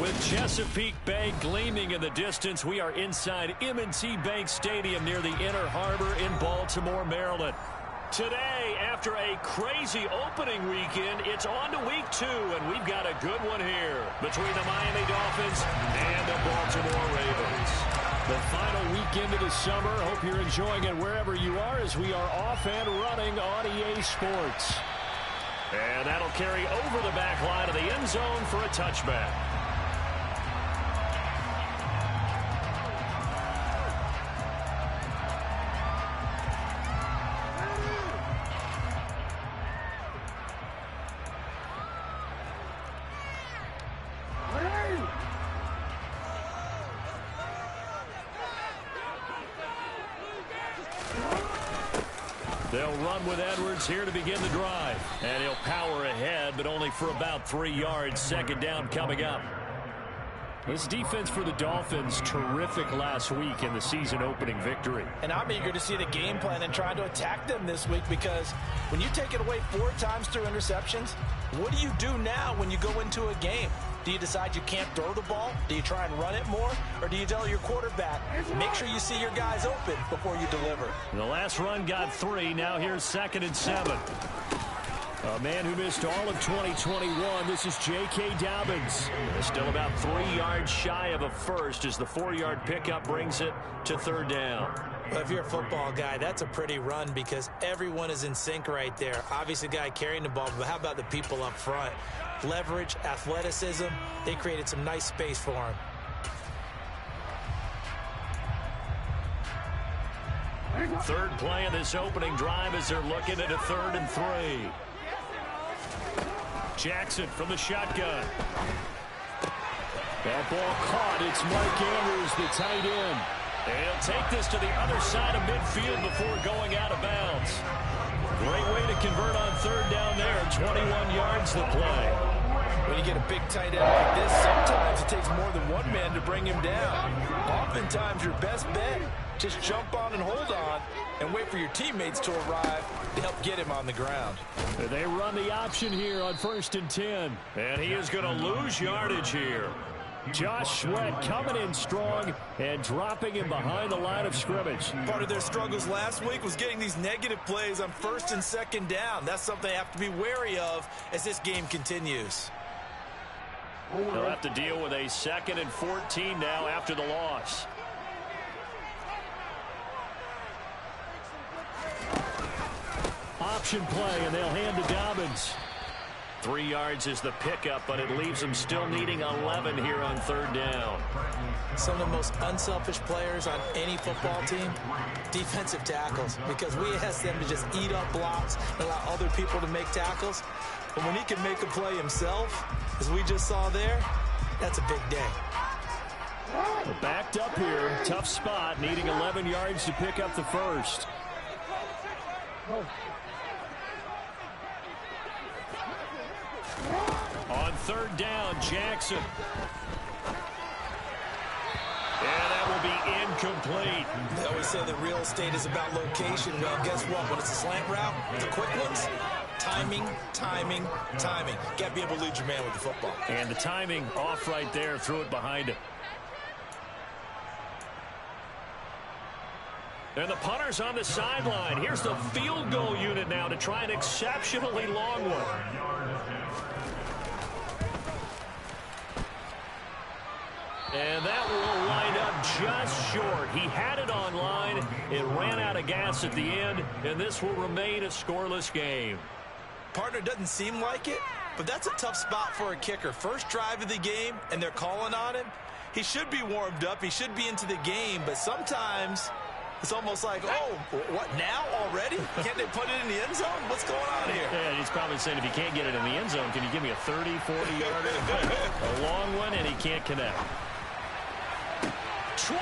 With Chesapeake Bay gleaming in the distance, we are inside M&T Bank Stadium near the Inner Harbor in Baltimore, Maryland. Today, after a crazy opening weekend, it's on to week 2, and we've got a good one here between the Miami Dolphins and the Baltimore Ravens. The final weekend of the summer. Hope you're enjoying it wherever you are as we are off and running on EA Sports. And that'll carry over the back line of the end zone for a touchback. They'll run with Edwards here to begin the drive. And he'll power ahead, but only for about 3 yards. Second down coming up. This defense for the Dolphins, terrific last week in the season opening victory. And I'm eager to see the game plan and try to attack them this week, because when you take it away 4 times through interceptions, what do you do now when you go into a game? Do you decide you can't throw the ball? Do you try and run it more? Or do you tell your quarterback, make sure you see your guys open before you deliver? The last run got 3. Now here's 2nd and 7. A man who missed all of 2021. This is J.K. Dobbins. Still about 3 yards shy of a first as the 4-yard pickup brings it to 3rd down. Well, if you're a football guy, that's a pretty run because everyone is in sync right there. Obviously, the guy carrying the ball, but how about the people up front? Leverage, athleticism, they created some nice space for him. Third play of this opening drive as they're looking at a 3rd and 3. Jackson from the shotgun. That ball caught. It's Mike Andrews, the tight end. And he'll take this to the other side of midfield before going out of bounds. Great way to convert on 3rd down there. 21 yards the play. When you get a big tight end like this, sometimes it takes more than one man to bring him down. Oftentimes, your best bet, just jump on and hold on and wait for your teammates to arrive to help get him on the ground. They run the option here on 1st and 10. And he is going to lose yardage here. Josh Sweat coming in strong and dropping him behind the line of scrimmage. Part of their struggles last week was getting these negative plays on 1st and 2nd down. That's something they have to be wary of as this game continues. They'll have to deal with a 2nd and 14 now after the loss. Option play, and they'll hand to Dobbins. 3 yards is the pickup, but it leaves them still needing 11 here on 3rd down. Some of the most unselfish players on any football team, defensive tackles, because we ask them to just eat up blocks and allow other people to make tackles. But when he can make a play himself, as we just saw there, that's a big day. Backed up here, tough spot, needing 11 yards to pick up the first. On 3rd down, Jackson. And that will be incomplete. They always say that real estate is about location. Well, guess what? When it's a slant route, the quick ones, timing, timing, timing. Got to be able to lead your man with the football. And the timing off right there, threw it behind him. And the punter's on the sideline. Here's the field goal unit now to try an exceptionally long one. And that will wind up just short. He had it on line. It ran out of gas at the end, and this will remain a scoreless game. Partner, doesn't seem like it, but that's a tough spot for a kicker. First drive of the game, and they're calling on him. He should be warmed up. He should be into the game, but sometimes it's almost like, oh, what, now already? Can't they put it in the end zone? What's going on here? Yeah, he's probably saying, if you can't get it in the end zone, can you give me a 30, 40-yarder? A long one, and he can't connect. 20.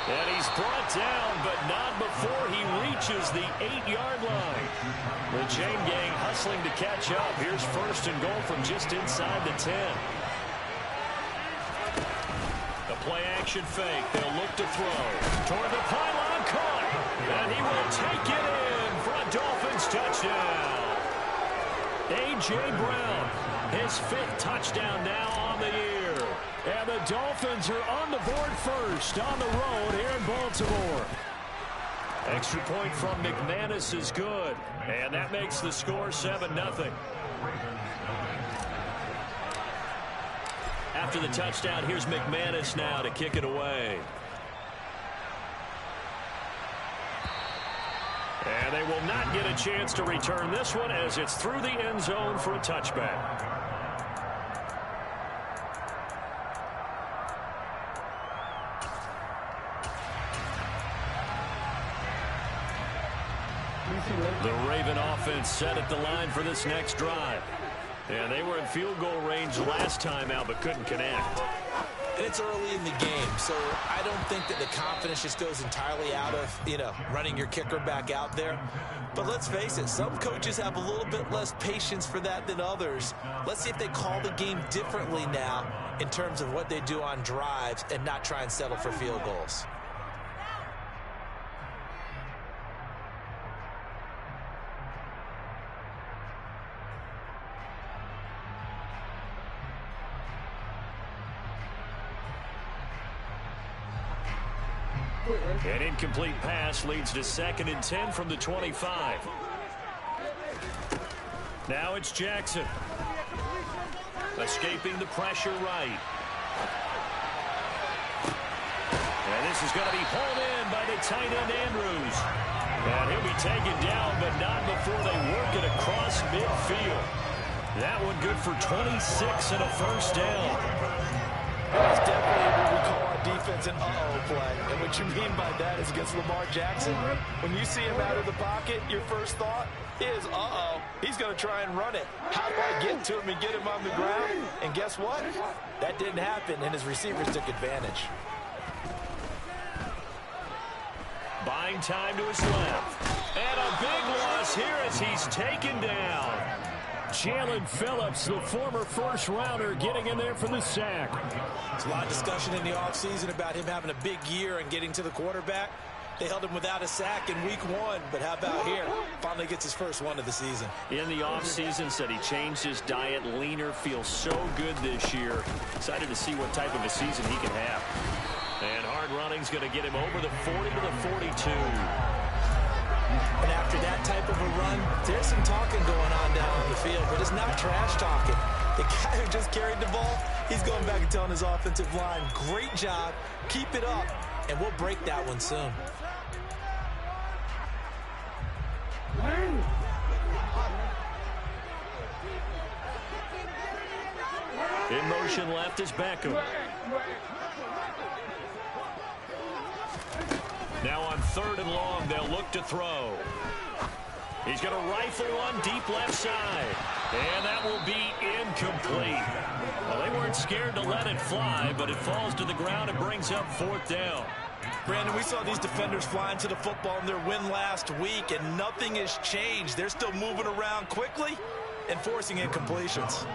And he's brought down, but not before he reaches the 8-yard line. The chain gang hustling to catch up. Here's 1st and goal from just inside the 10. The play action fake. They'll look to throw. Toward the pylon, caught. And he will take it in for a Dolphins touchdown. A.J. Brown, his 5th touchdown now on the year. And the Dolphins are on the board first on the road here in Baltimore. Extra point from McManus is good. And that makes the score 7-0. After the touchdown, here's McManus now to kick it away. And they will not get a chance to return this one as it's through the end zone for a touchback. The Raven offense set at the line for this next drive. And they were in field goal range last time out but couldn't connect. And it's early in the game, so I don't think that the confidence just goes entirely out of, running your kicker back out there. But let's face it, some coaches have a little bit less patience for that than others. Let's see if they call the game differently now in terms of what they do on drives and not try and settle for field goals. An incomplete pass leads to 2nd and 10 from the 25. Now it's Jackson. Escaping the pressure right. And this is going to be hauled in by the tight end Andrews. And he'll be taken down, but not before they work it across midfield. That one good for 26 and a first down. That's definitely what we call our defense an uh-oh play. And what you mean by that is against Lamar Jackson, when you see him out of the pocket, your first thought is, uh-oh, he's going to try and run it. How do I get to him and get him on the ground? And guess what? That didn't happen, and his receivers took advantage. Buying time to his left. And a big loss here as he's taken down. Jalen Phillips, the former first-rounder, getting in there for the sack. There's a lot of discussion in the offseason about him having a big year and getting to the quarterback. They held him without a sack in week 1, but how about here? Finally gets his first one of the season. In the offseason, said he changed his diet, leaner, feels so good this year. Excited to see what type of a season he can have. And hard running's going to get him over the 40 to the 42. And after that type of a run, there's some talking going on down on the field, but it's not trash talking. The guy who just carried the ball, he's going back and telling his offensive line, great job, keep it up, and we'll break that one soon. In motion left is Beckham. Now on 3rd and long, they'll look to throw. He's going to rifle one deep left side. And that will be incomplete. Well, they weren't scared to let it fly, but it falls to the ground and brings up 4th down. Brandon, we saw these defenders flying to the football in their win last week, and nothing has changed. They're still moving around quickly and forcing incompletions.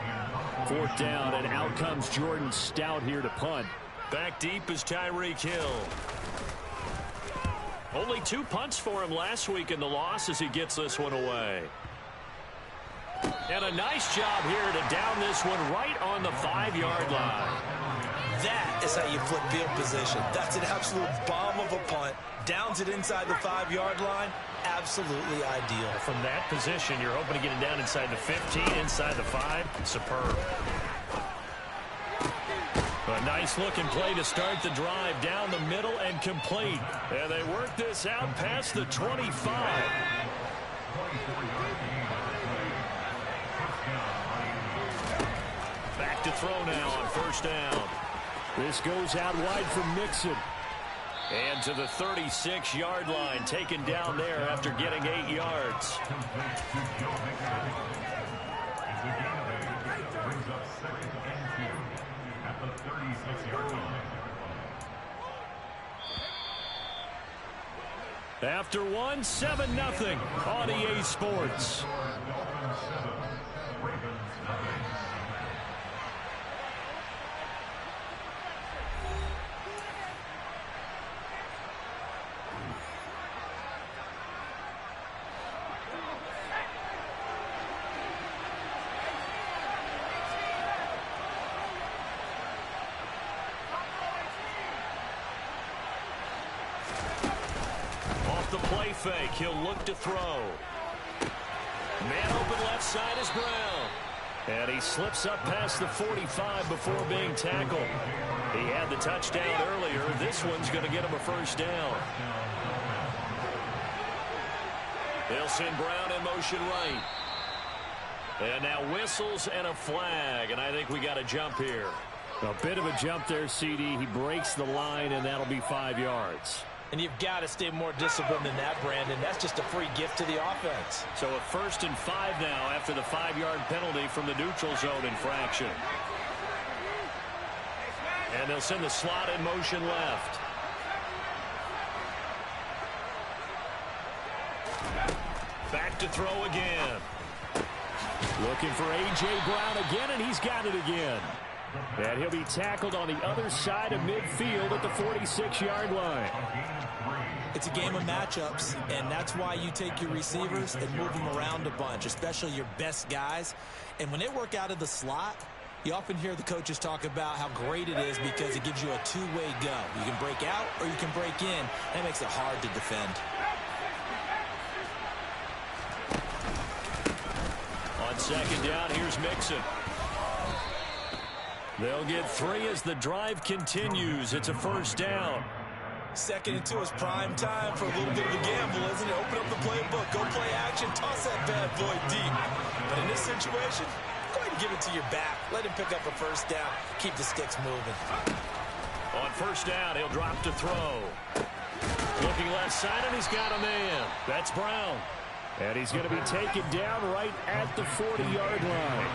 4th down, and out comes Jordan Stout here to punt. Back deep is Tyreek Hill. Only 2 punts for him last week in the loss as he gets this one away. And a nice job here to down this one right on the 5-yard line. That is how you flip field position. That's an absolute bomb of a punt. Downs it inside the 5-yard line. Absolutely ideal. From that position, you're hoping to get it down inside the 15, inside the 5. Superb. A nice-looking play to start the drive down the middle and complete. And they work this out past the 25. Back to throw now on 1st down. This goes out wide for Mixon. And to the 36-yard line, taken down there after getting 8 yards. After 1, 7-0 on EA Sports. play fake. He'll look to throw. Man open left side is Brown. And he slips up past the 45 before being tackled. He had the touchdown earlier. This one's going to get him a first down. They'll send Brown in motion right. And now whistles and a flag. And I think we got a jump here. A bit of a jump there, CD. He breaks the line, and that'll be 5 yards. And you've got to stay more disciplined than that, Brandon. That's just a free gift to the offense. So a 1st and 5 now after the 5-yard penalty from the neutral zone infraction. And they'll send the slot in motion left. Back to throw again. Looking for A.J. Brown again, and he's got it again. And he'll be tackled on the other side of midfield at the 46-yard line. It's a game of matchups, and that's why you take your receivers and move them around a bunch, especially your best guys. And when they work out of the slot, you often hear the coaches talk about how great it is because it gives you a two-way go. You can break out or you can break in. That makes it hard to defend. On 2nd down, here's Mixon. They'll get 3 as the drive continues. It's a first down. 2nd and 2 is prime time for a little bit of a gamble, isn't it? Open up the playbook, go play action, toss that bad boy deep. But in this situation, go ahead and give it to your back. Let him pick up a first down. Keep the sticks moving. On 1st down, he'll drop to throw. Looking left side, and he's got a man. That's Brown. And he's going to be taken down right at the 40-yard line.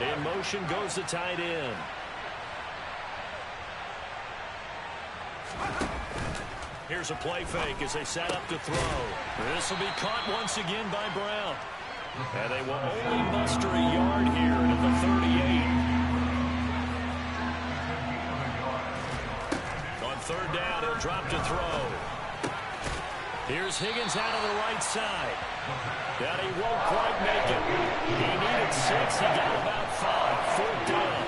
In motion goes the tight end. Here's a play fake as they set up to throw. This will be caught once again by Brown. And they will only muster a yard here at the 38. On 3rd down, he'll drop to throw. Here's Higgins out of the right side. And he won't quite make it. He needed 6. He got about 5. 4th down.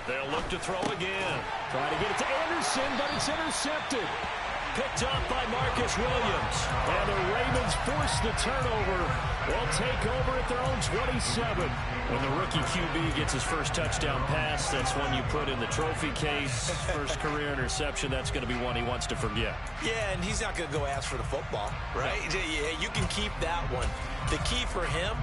They'll look to throw again. Trying to get it to Anderson, but it's intercepted. Picked up by Marcus Williams. And the Ravens force the turnover. They'll take over at their own 27. When the rookie QB gets his first touchdown pass, that's one you put in the trophy case. First career interception, that's going to be one he wants to forget. Yeah, and he's not going to go ask for the football, right? Yeah, you can keep that one. The key for him,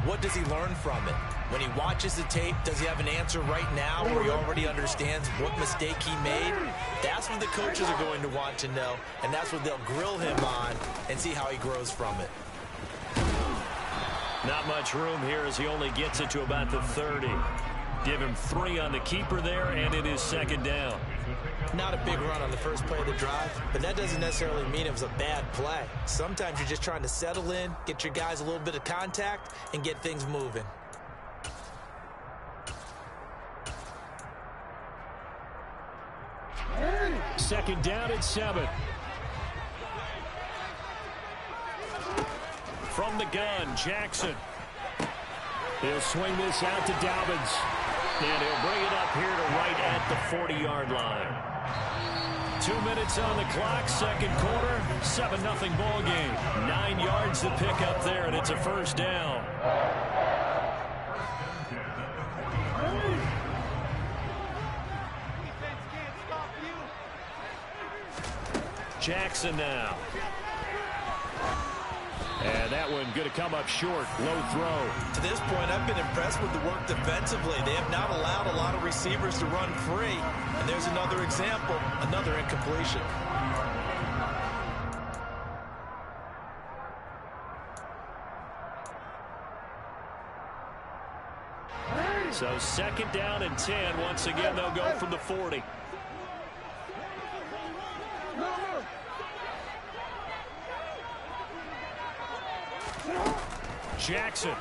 what does he learn from it? When he watches the tape, does he have an answer right now where he already understands what mistake he made? That's what the coaches are going to want to know, and that's what they'll grill him on and see how he grows from it. Not much room here as he only gets it to about the 30. Give him 3 on the keeper there, and it is 2nd down. Not a big run on the first play of the drive, but that doesn't necessarily mean it was a bad play. Sometimes you're just trying to settle in, get your guys a little bit of contact, and get things moving. Second down at 7. From the gun, Jackson. He'll swing this out to Dobbins. And he'll bring it up here to right at the 40-yard line. 2 minutes on the clock, 2nd quarter, 7-0 ball game. 9 yards to pick up there, and it's a first down. Jackson now. And that one going to come up short. Low throw. To this point, I've been impressed with the work defensively. They have not allowed a lot of receivers to run free. And there's another example, another incompletion. So 2nd down and 10. Once again, they'll go from the 40. Jackson.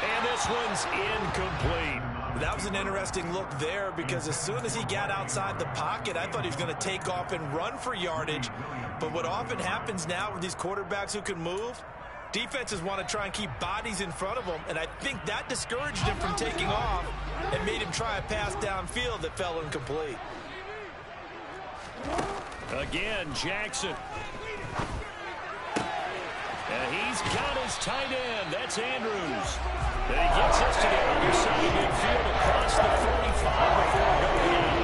And this this one's incomplete. That was an interesting look there because as soon as he got outside the pocket, I thought he was going to take off and run for yardage. But what often happens now with these quarterbacks who can move, defenses want to try and keep bodies in front of them, and I think that discouraged him from taking off and made him try a pass downfield that fell incomplete. Again, Jackson. And he's got his tight end. That's Andrews. And he gets us to the other side of midfield across the 45 before going down.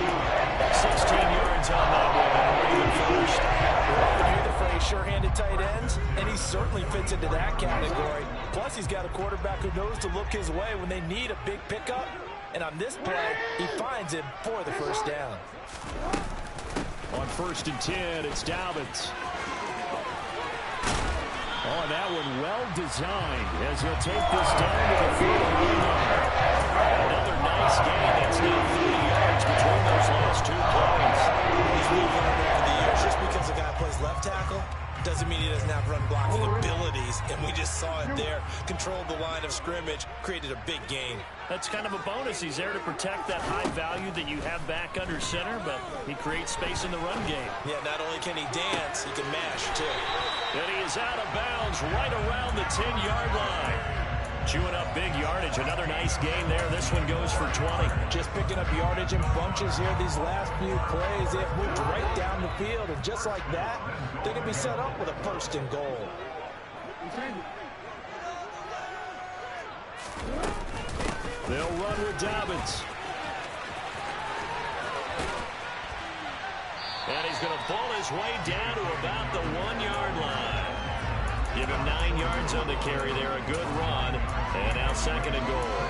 16 yards on that one, and Raven first. We often hear the phrase sure-handed tight ends, and he certainly fits into that category. Plus, he's got a quarterback who knows to look his way when they need a big pickup. And on this play, he finds him for the first down. On 1st and 10, it's Dolphins. Oh, and that one well designed as he'll take this down to the 41 yard. Another nice gain. That's now 30 yards between those last two plays. He's moved on over the years. Just because a guy plays left tackle doesn't mean he doesn't have run blocking abilities, and we just saw it there. Controlled the line of scrimmage, created a big gain. That's kind of a bonus. He's there to protect that high value that you have back under center, but he creates space in the run game. Yeah, not only can he dance, he can mash, too. And he is out of bounds right around the 10-yard line. Chewing up big yardage. Another nice gain there. This one goes for 20. Just picking up yardage in bunches here these last few plays. They've moved right down the field, and just like that, they can be set up with a first and goal. They'll run with Dobbins. And he's going to ball his way down to about the 1-yard line. Give him 9 yards on the carry there. A good run. And now 2nd and goal.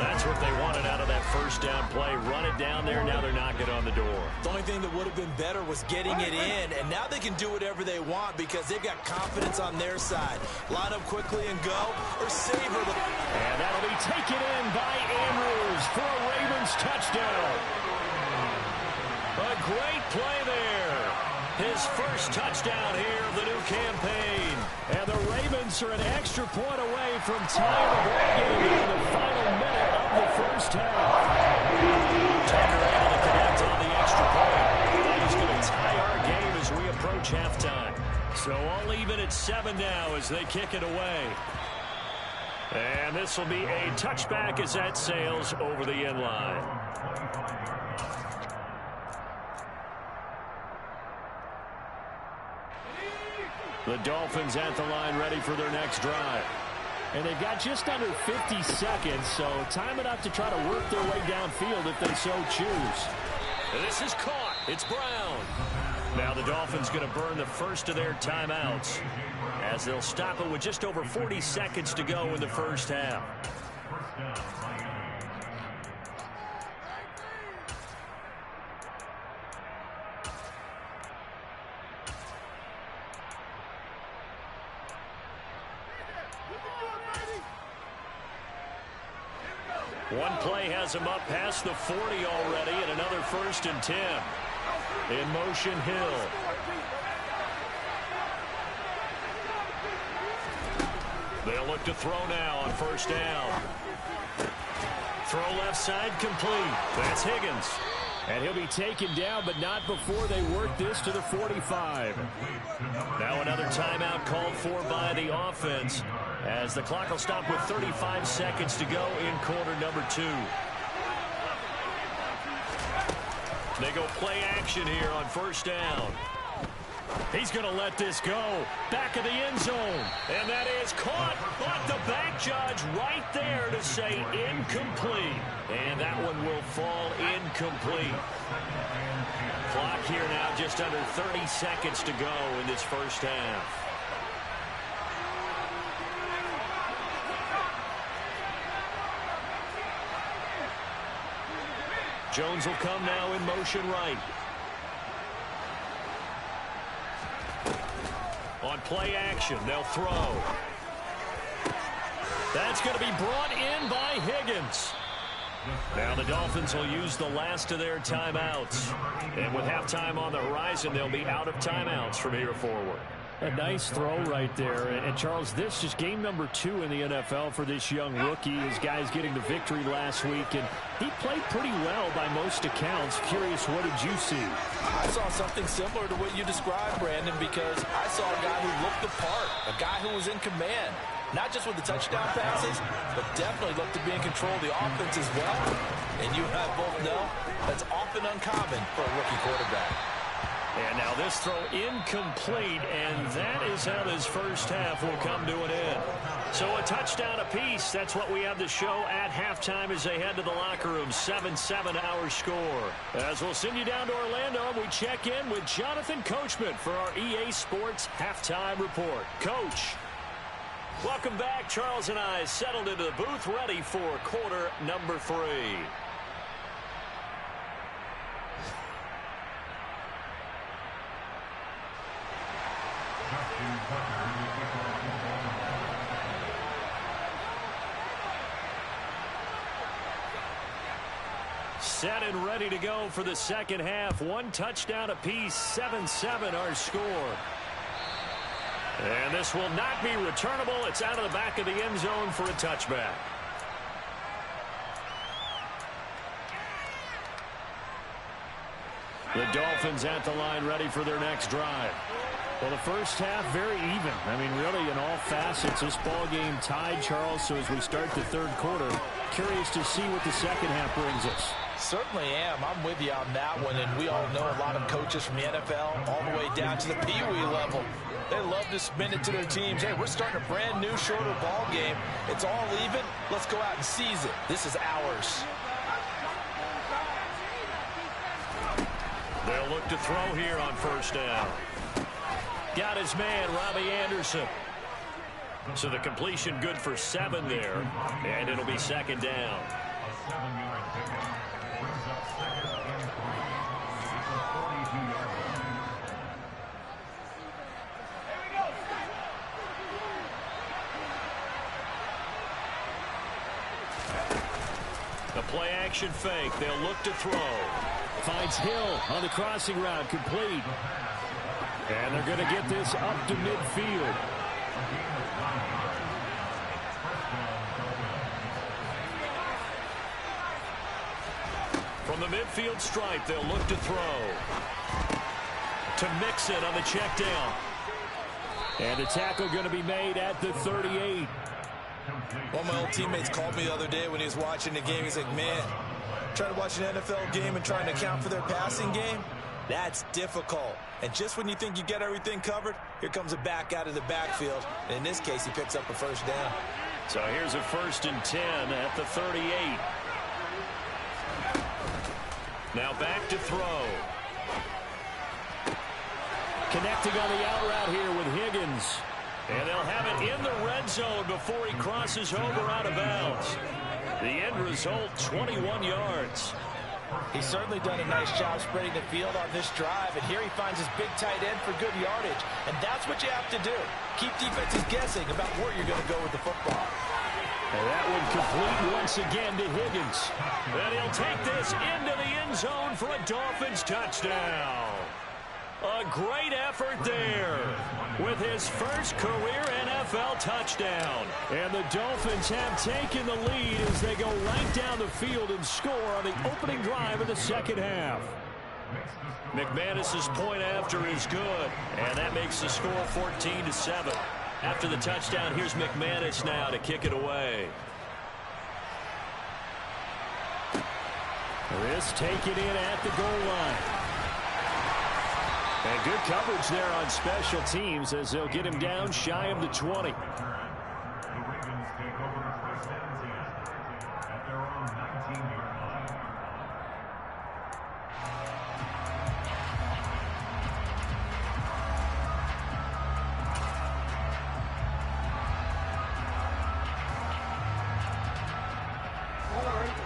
That's what they wanted out of that first down play. Run it down there. Now they're knocking on the door. The only thing that would have been better was getting it in. And now they can do whatever they want because they've got confidence on their side. Line up quickly and go, or savor the... And that'll be taken in by Andrews for a Ravens touchdown. A great play there. His first touchdown here of the new campaign. And the Ravens are an extra point away from tying the ball game in the final minute of the first half. Tucker able to connect on the extra point. That is going to tie our game as we approach halftime. So all even at 7 now as they kick it away. And this will be a touchback as that sails over the end line. The Dolphins at the line ready for their next drive. And they've got just under 50 seconds, so time enough to try to work their way downfield if they so choose. This is caught. It's Brown. Now the Dolphins going to burn the first of their timeouts as they'll stop it with just over 40 seconds to go in the first half. One play has him up past the 40 already, and another 1st and 10. In motion, Hill. They'll look to throw now on 1st down. Throw left side complete. That's Higgins. And he'll be taken down, but not before they work this to the 45. Now another timeout called for by the offense as the clock will stop with 35 seconds to go in quarter number 2. They go play action here on 1st down. He's going to let this go. Back of the end zone. And that is caught. But the back judge right there to say incomplete. And that one will fall incomplete. Clock here now just under 30 seconds to go in this first half. Jones will come now in motion right. On play action, they'll throw. That's going to be brought in by Higgins. Now the Dolphins will use the last of their timeouts. And with halftime on the horizon, they'll be out of timeouts from here forward. A nice throw right there. And Charles, this is game number 2 in the NFL for this young rookie. His guys getting the victory last week, and he played pretty well by most accounts. Curious, what did you see? I saw something similar to what you described, Brandon, because I saw a guy who looked the part, a guy who was in command, not just with the touchdown passes, but definitely looked to be in control of the offense as well. And you and I both know that's often uncommon for a rookie quarterback. And now this throw incomplete, and that is how this first half will come to an end. So a touchdown apiece. That's what we have the show at halftime as they head to the locker room. 7-7 our score. As we'll send you down to Orlando, we check in with Jonathan Coachman for our EA Sports Halftime Report. Coach. Welcome back. Charles and I settled into the booth, ready for quarter number 3. Set and ready to go for the second half. 1 touchdown apiece, 7-7 our score. And this will not be returnable. It's out of the back of the end zone for a touchback. The Dolphins at the line, ready for their next drive. Well, the first half, very even. I mean, really, in all facets, this ball game tied, Charles. So as we start the third quarter, curious to see what the second half brings us. Certainly am. I'm with you on that one, and we all know a lot of coaches from the NFL all the way down to the Pee-wee level. They love to spin it to their teams. Hey, we're starting a brand new, shorter ball game. It's all even. Let's go out and seize it. This is ours. They'll look to throw here on first down. Got his man, Robbie Anderson. So the completion good for 7 there, and it'll be second down. The play action fake. They'll look to throw. Finds Hill on the crossing route, complete. And they're going to get this up to midfield. From the midfield stripe, they'll look to throw. To Mixon on the check down. And the tackle going to be made at the 38. One of my old teammates called me the other day when he was watching the game. He's like, man, trying to watch an NFL game and trying to account for their passing game, that's difficult. And just when you think you get everything covered, here comes a back out of the backfield. And in this case, he picks up a first down. So here's a 1st and 10 at the 38. Now back to throw. Connecting on the out route here with Higgins. And they'll have it in the red zone before he crosses over out of bounds. The end result, 21 yards. He's certainly done a nice job spreading the field on this drive, and here he finds his big tight end for good yardage. And that's what you have to do. Keep defenses guessing about where you're going to go with the football. And that one complete once again to Higgins. And he'll take this into the end zone for a Dolphins touchdown. A great effort there with his first career NFL touchdown. And the Dolphins have taken the lead as they go right down the field and score on the opening drive of the second half. McManus's point after is good, and that makes the score 14-7. After the touchdown, here's McManus now to kick it away. This taken in at the goal line. And good coverage there on special teams as they'll get him down shy of the 20.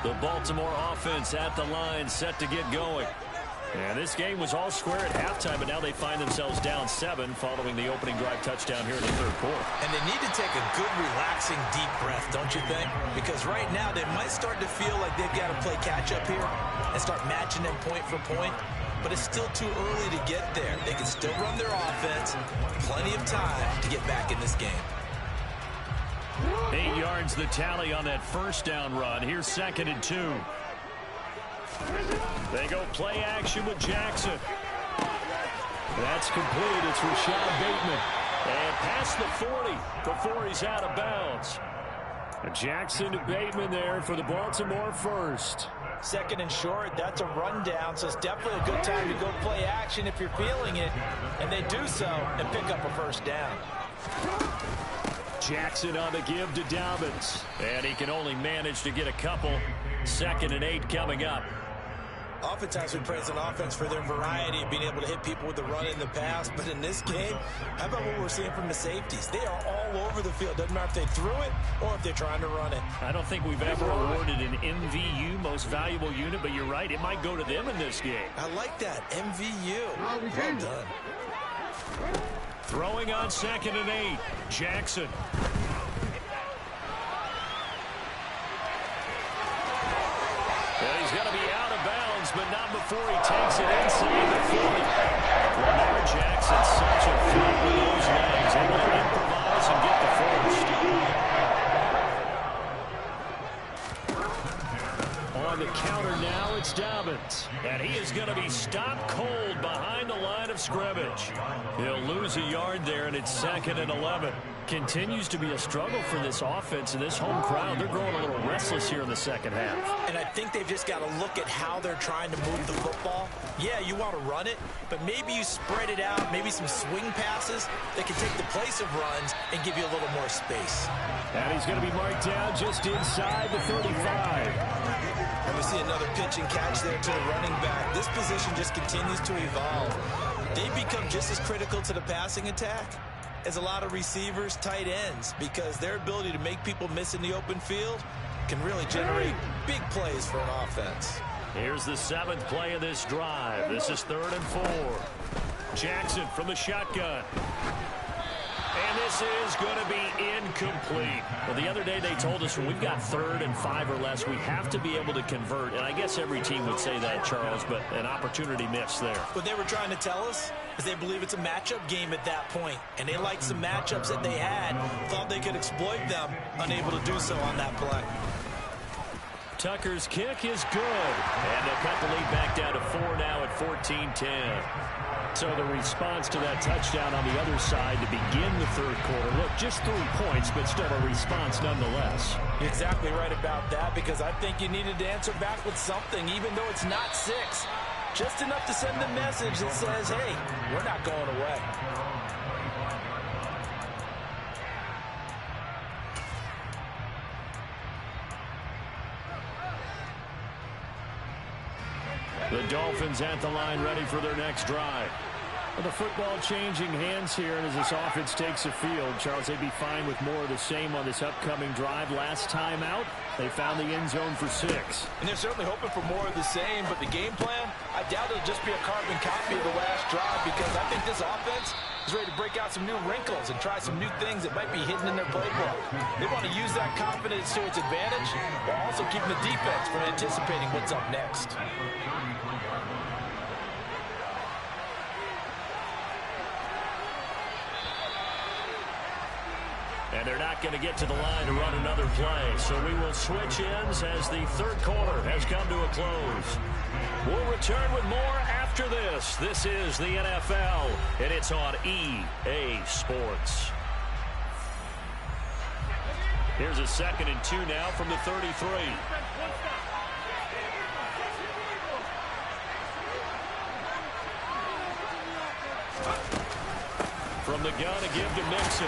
The Baltimore offense at the line, set to get going. And this game was all square at halftime, but now they find themselves down 7 following the opening drive touchdown here in the third quarter. And they need to take a good, relaxing, deep breath, don't you think? Because right now they might start to feel like they've got to play catch-up here and start matching them point for point. but it's still too early to get there. They can still run their offense. Plenty of time to get back in this game. 8 yards the tally on that first down run. Here's 2nd and 2. They go play action with Jackson. That's complete. It's Rashad Bateman. And past the 40 before he's out of bounds. Jackson to Bateman there for the Baltimore first. 2nd and short, that's a rundown, so it's definitely a good time to go play action if you're feeling it. And they do so and pick up a first down. Jackson on the give to Dobbins. And he can only manage to get a couple. 2nd and 8 coming up. Oftentimes we praise an offense for their variety of being able to hit people with the run in the pass. But in this game, how about what we're seeing from the safeties? They are all over the field. Doesn't matter if they threw it or if they're trying to run it. I don't think we've ever awarded an MVU, most valuable unit, but you're right. It might go to them in this game. I like that. MVU. Well done. Throwing on 2nd and 8. Jackson. Well, he's going to be out of bounds, but not before he takes it inside the 40. Lamar Jackson, such a threat with those legs. Able to improvise and get the first. On the counter now, it's Dobbins. And he is going to be stopped cold behind the line of scrimmage. He'll lose a yard there, and it's 2nd and 11. Continues to be a struggle for this offense and this home crowd. They're growing a little restless here in the second half. And I think they've just got to look at how they're trying to move the football. Yeah, you want to run it, but maybe you spread it out, maybe some swing passes that can take the place of runs and give you a little more space. And he's going to be marked down just inside the 35. And we see another pitch and catch there to the running back. This position just continues to evolve. They become just as critical to the passing attack as a lot of receivers, tight ends, because their ability to make people miss in the open field can really generate big plays for an offense. Here's the 7th play of this drive. This is 3rd and 4. Jackson from the shotgun. And this is going to be incomplete. Well, the other day they told us when we've got 3rd and 5 or less, we have to be able to convert. And I guess every team would say that, Charles, but an opportunity missed there. What they were trying to tell us is they believe it's a matchup game at that point. And they liked some matchups that they had, thought they could exploit them, unable to do so on that play. Tucker's kick is good. And they'll cut the lead back down to 4 now at 14-10. So the response to that touchdown on the other side to begin the 3rd quarter. Look, just 3 points, but still a response nonetheless. You're exactly right about that, because I think you needed to answer back with something, even though it's not 6. Just enough to send a message that says, hey, we're not going away. The Dolphins at the line, ready for their next drive. Well, the football changing hands here, and as this offense takes the field, Charles, they'd be fine with more of the same on this upcoming drive. Last time out, they found the end zone for 6. And they're certainly hoping for more of the same, but the game plan, I doubt it'll just be a carbon copy of the last drive, because I think this offense is ready to break out some new wrinkles and try some new things that might be hidden in their playbook. They want to use that confidence to its advantage, while also keeping the defense from anticipating what's up next. And they're not going to get to the line to run another play. So we will switch ends as the 3rd quarter has come to a close. We'll return with more after this. This is the NFL, and it's on EA Sports. Here's a 2nd and 2 now from the 33. From the gun, a give to Mixon.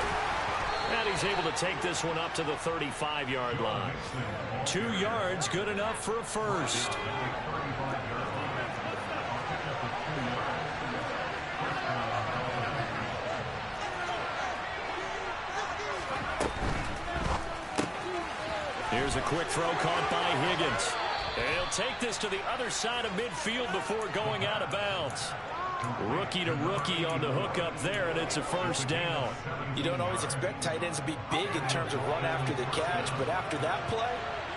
And he's able to take this one up to the 35-yard line. 2 yards, good enough for a first. Here's a quick throw caught by Higgins. And he'll take this to the other side of midfield before going out of bounds. Rookie to rookie on the hook up there, and it's a first down. You don't always expect tight ends to be big in terms of run after the catch, but after that play,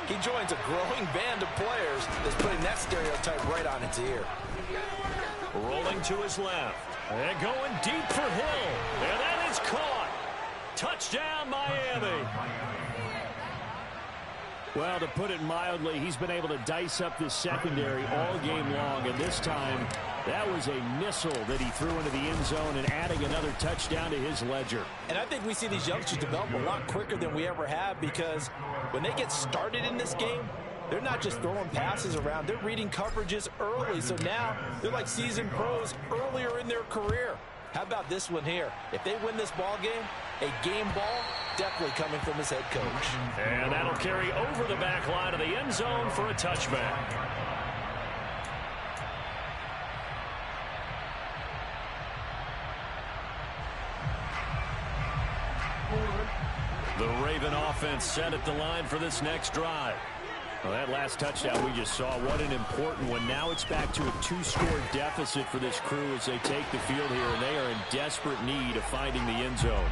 he joins a growing band of players that's putting that stereotype right on its ear. Rolling to his left. And going deep for Hill. And that is caught. Touchdown, Miami. Well, to put it mildly, he's been able to dice up this secondary all game long. And this time, that was a missile that he threw into the end zone and adding another touchdown to his ledger. And I think we see these youngsters develop a lot quicker than we ever have, because when they get started in this game, they're not just throwing passes around. They're reading coverages early. So now they're like seasoned pros earlier in their career. How about this one here? If they win this ball game, a game ball definitely coming from his head coach. And that'll carry over the back line of the end zone for a touchback. The Raven offense set at the line for this next drive. Well, that last touchdown we just saw, what an important one. Now it's back to a 2-score deficit for this crew as they take the field here, and they are in desperate need of finding the end zone.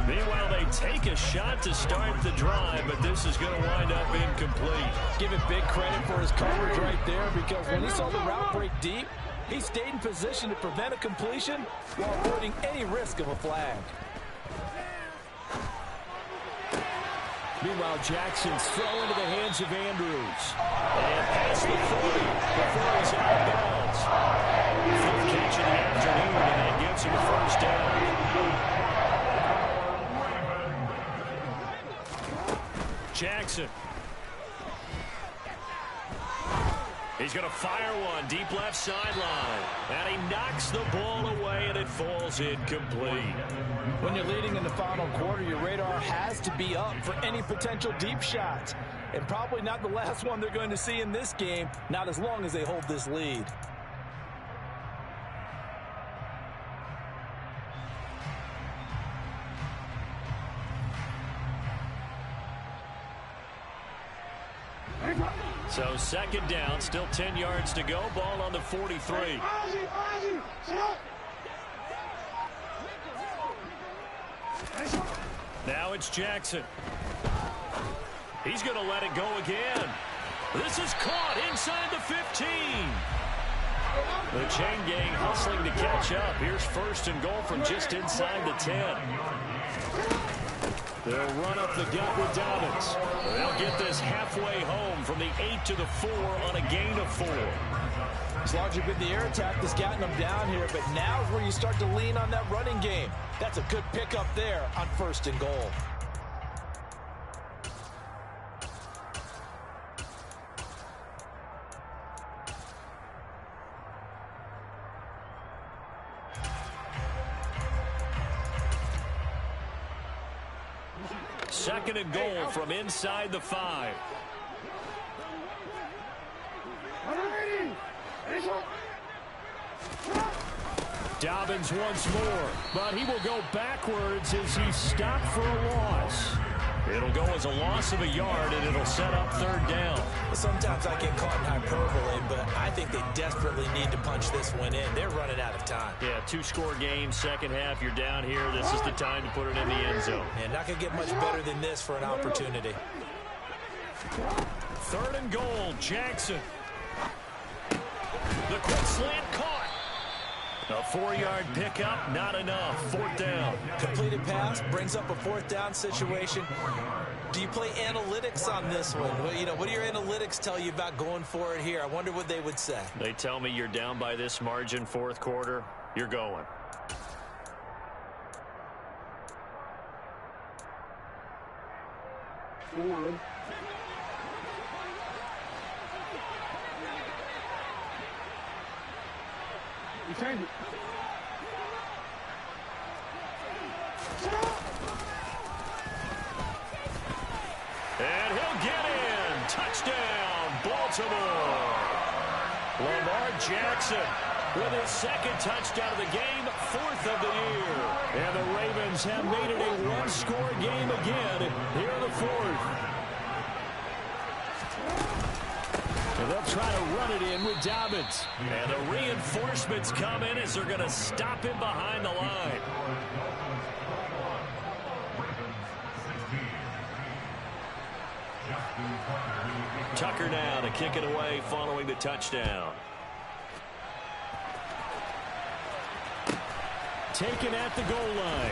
Meanwhile, they take a shot to start the drive, but this is going to wind up incomplete. Give him big credit for his coverage right there, because when he saw the route break deep, he stayed in position to prevent a completion while avoiding any risk of a flag. Meanwhile, Jackson's throw into the hands of Andrews. And past the 40 before he's out of bounds. Fifth catch of the afternoon, and that gives him a first down. Jackson. He's going to fire one deep left sideline. And he knocks the ball away, and it falls incomplete. When you're leading in the final quarter, your radar has to be up for any potential deep shots. And probably not the last one they're going to see in this game, not as long as they hold this lead. So second down, still 10 yards to go. Ball on the 43. Now it's Jackson. He's going to let it go again. This is caught inside the 15. The chain gang hustling to catch up. Here's first and goal from just inside the 10. They'll run up the gut with Dobbins. They'll get this halfway home from the 8 to the 4 on a gain of 4. It's largely been the air attack that's gotten them down here, but now is where you start to lean on that running game. That's a good pickup there on first and goal. Second and goal from inside the 5. Dobbins once more, but he will go backwards as he stopped for a loss. It'll go as a loss of a yard, and it'll set up third down. Sometimes I get caught in hyperbole, but I think they desperately need to punch this one in. They're running out of time. Yeah, 2-score game, second half, you're down here. This is the time to put it in the end zone. And not going to get much better than this for an opportunity. Third and goal, Jackson. The quick slant caught. A 4-yard pickup, not enough. Fourth down. Completed pass brings up a fourth down situation. Do you play analytics on this one? Well, you know, what do your analytics tell you about going for it here? I wonder what they would say. They tell me you're down by this margin fourth quarter. You're going. You change it. And he'll get in. Touchdown, Baltimore. Lamar Jackson with his second touchdown of the game, fourth of the year. And the Ravens have made it a one-score game again here in the fourth. And they'll try to run it in with Dobbins. And the reinforcements come in as they're going to stop him behind the line. Tucker now to kick it away following the touchdown. taken at the goal line.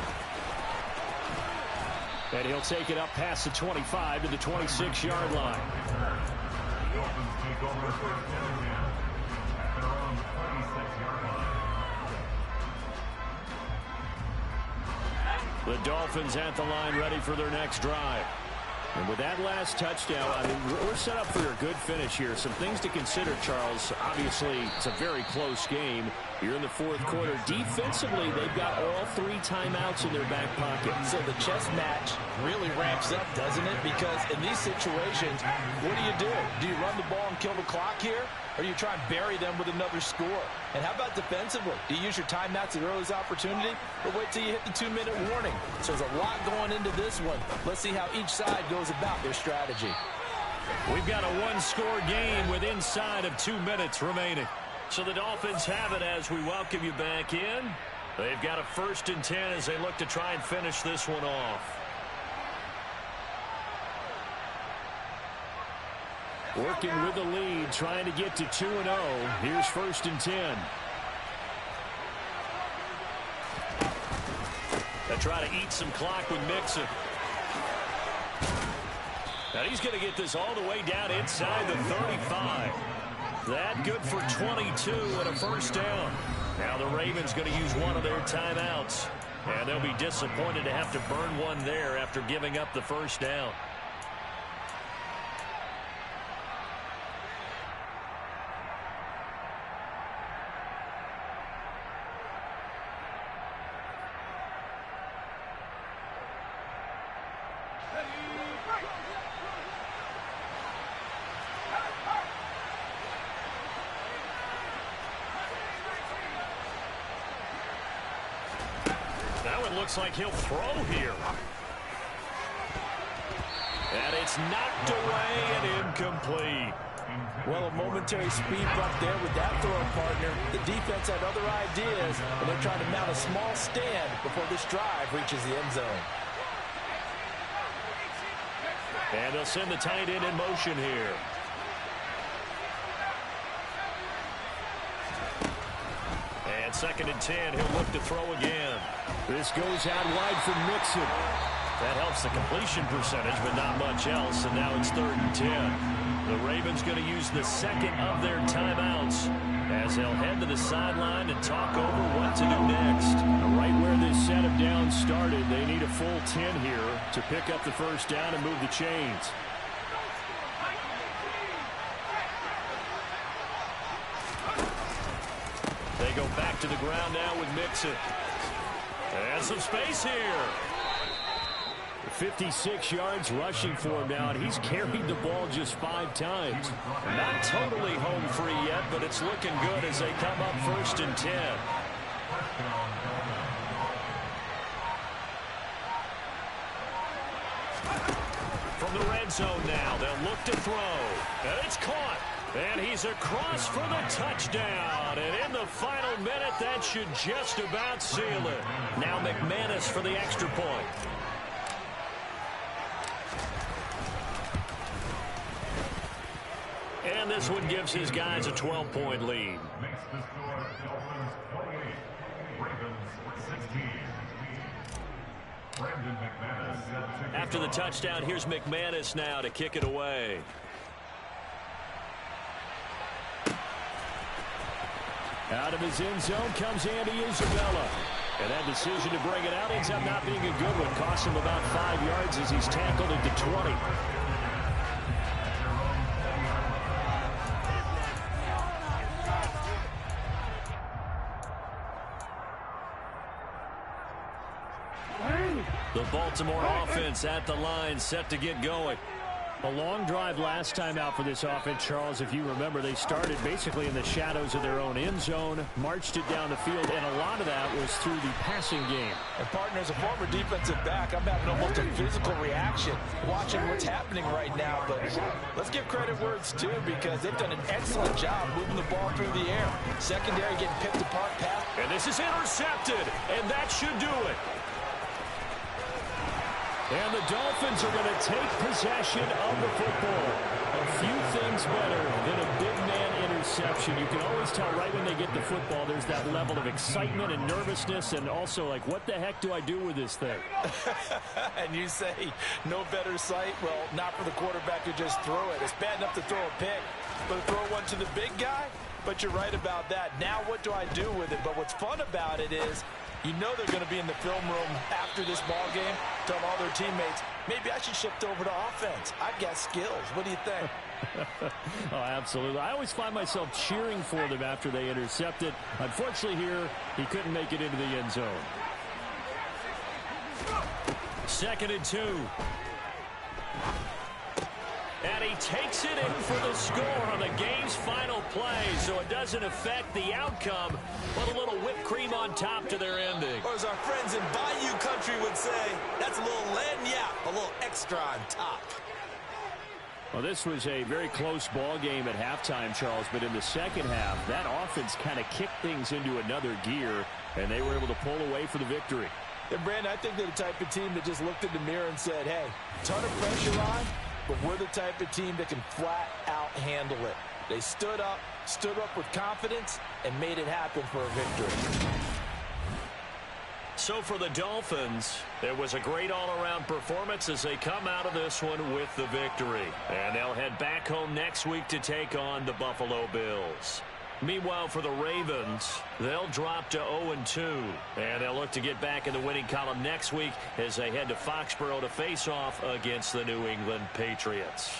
And he'll take it up past the 25 to the 26-yard line. The Dolphins at the line ready for their next drive. And with that last touchdown, I mean, we're set up for a good finish here. Some things to consider, Charles. Obviously, it's a very close game. You're in the fourth quarter. Defensively, they've got all 3 timeouts in their back pocket. So the chess match really ramps up, doesn't it? Because in these situations, what do? Do you run the ball and kill the clock here? Or do you try and bury them with another score? And how about defensively? Do you use your timeouts at the earliest opportunity? Or wait till you hit the 2-minute warning? So there's a lot going into this one. Let's see how each side goes about their strategy. We've got a 1-score game with inside of 2 minutes remaining. So the Dolphins have it as we welcome you back in. They've got a 1st and 10 as they look to try and finish this one off. Working with the lead, trying to get to 2-0. Here's 1st and 10. They try to eat some clock with Mixon. Now he's going to get this all the way down inside the 35. That good for 22 and a 1st down. Now the Ravens going to use one of their timeouts. And they'll be disappointed to have to burn one there after giving up the 1st down. That one looks like he'll throw here. And it's knocked away and incomplete. Well, a momentary speed bump there with that throw partner. The defense had other ideas, and they're trying to mount a small stand before this drive reaches the end zone. And they'll send the tight end in motion here. And 2nd and 10, he'll look to throw again. This goes out wide for Mixon. That helps the completion percentage, but not much else, and now it's 3rd and 10. The Ravens going to use the 2nd of their timeouts as they'll head to the sideline and talk over what to do next. Right where this set of downs started, they need a full 10 here to pick up the 1st down and move the chains. They go back to the ground now with Mixon. And some space here. 56 yards rushing for him now, and he's carried the ball just 5 times. Not totally home free yet, but it's looking good as they come up 1st and 10. From the red zone now, they'll look to throw. And it's caught. And he's across for the touchdown. And in the final minute, that should just about seal it. Now McManus for the extra point. And this one gives his guys a 12-point lead. After the touchdown, here's McManus now to kick it away. Out of his end zone comes Andy Isabella. And that decision to bring it out ends up not being a good one. Costs him about 5 yards as he's tackled at the 20. The Baltimore offense at the line, set to get going. A long drive last time out for this offense, Charles. If you remember, they started basically in the shadows of their own end zone, marched it down the field, and a lot of that was through the passing game. And, partner, as a former defensive back, I'm having almost a physical reaction watching what's happening right now. But let's give credit where it's due, because they've done an excellent job moving the ball through the air. Secondary getting picked apart. Pass. And this is intercepted, and that should do it. And the Dolphins are going to take possession of the football. A few things better than a big man interception. You can always tell right when they get the football, there's that level of excitement and nervousness, and also like, what the heck do I do with this thing? And you say no better sight? Well, not for the quarterback to just throw it. It's bad enough to throw a pick, but to throw one to the big guy? But you're right about that. Now what do I do with it? But what's fun about it is you know they're going to be in the film room after this ball game, tell all their teammates, maybe I should shift over to offense. I've got skills. What do you think? Oh, absolutely. I always find myself cheering for them after they intercept it. Unfortunately here, he couldn't make it into the end zone. 2nd and 2. And he takes it in for the score on the game's final play, so it doesn't affect the outcome, but a little whipped cream on top to their ending. Or as our friends in Bayou Country would say, that's a little lagniappe, a little extra on top. Well, this was a very close ball game at halftime, Charles, but in the second half, that offense kind of kicked things into another gear, and they were able to pull away for the victory. And, Brandon, I think they're the type of team that just looked in the mirror and said, hey, ton of pressure on, but we're the type of team that can flat out handle it. They stood up with confidence, and made it happen for a victory. So for the Dolphins, it was a great all-around performance as they come out of this one with the victory. And they'll head back home next week to take on the Buffalo Bills. Meanwhile, for the Ravens, they'll drop to 0-2. And they'll look to get back in the winning column next week as they head to Foxborough to face off against the New England Patriots.